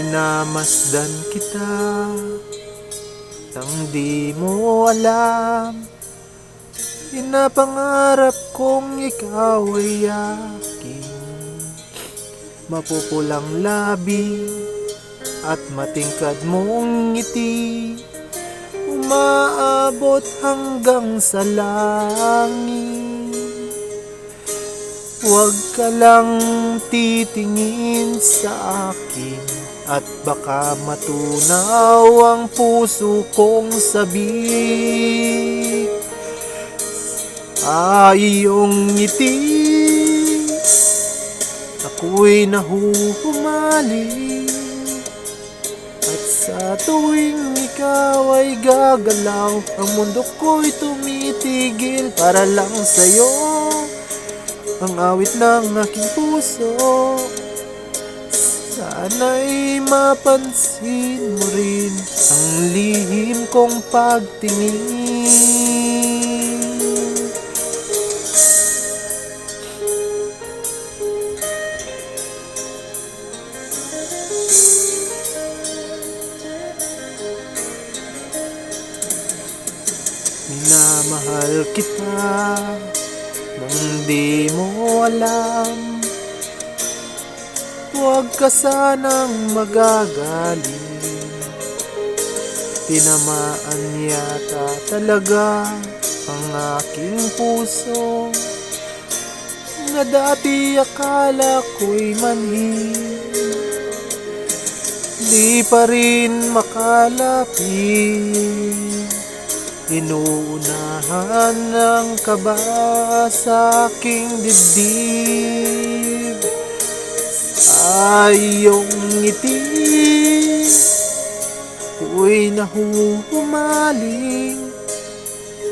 Minamasdan kita nang di mo alam. Pinapangarap kong ikaw ay aking mapupulang labi at matingkad mong ngiti, umaabot hanggang sa langit. Huwag ka lang titingin sa akin at baka matunaw ang puso kong sabik. Iyong ngiti, ako'y nahuhumaling, at sa tuwing ikaw ay gagalaw, ang mundo ko'y tumitigil para lang sa'yo. Ang awit ng aking puso, sana'y mapansin mo rin ang lihim kong pagtingin. Minamahal kita nang di mo alam. Huwag ka sanang magagaling, tinamaan yata talaga ang aking puso na dati akala ko'y manhid. Di pa rin makalapit, inuunahan ng kaba sa aking dibdib. Sa iyong ngiti, ako'y nahuhumaling,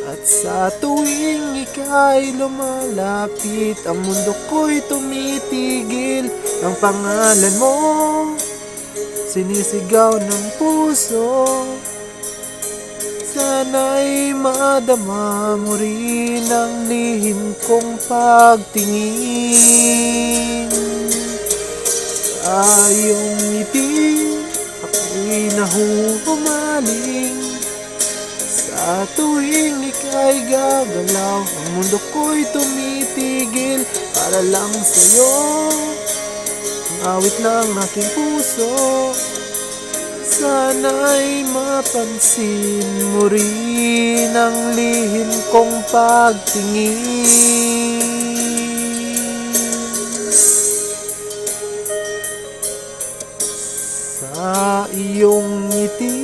at sa tuwing ika'y lumalapit, ang mundo ko'y tumitigil. Ang pangalan mo, sinisigaw ng puso, sana'y madama mo rin ang lihim kong pagtingin. Sa iyong ngiti, ako'y nahuhumaling, sa tuwing ika'y gagalaw, ang mundo ko'y tumitigil para lang sa'yo. Ang awit ng aking puso, sana'y mapansin mo rin ang lihim kong pagtingin. Sa iyong ngiti,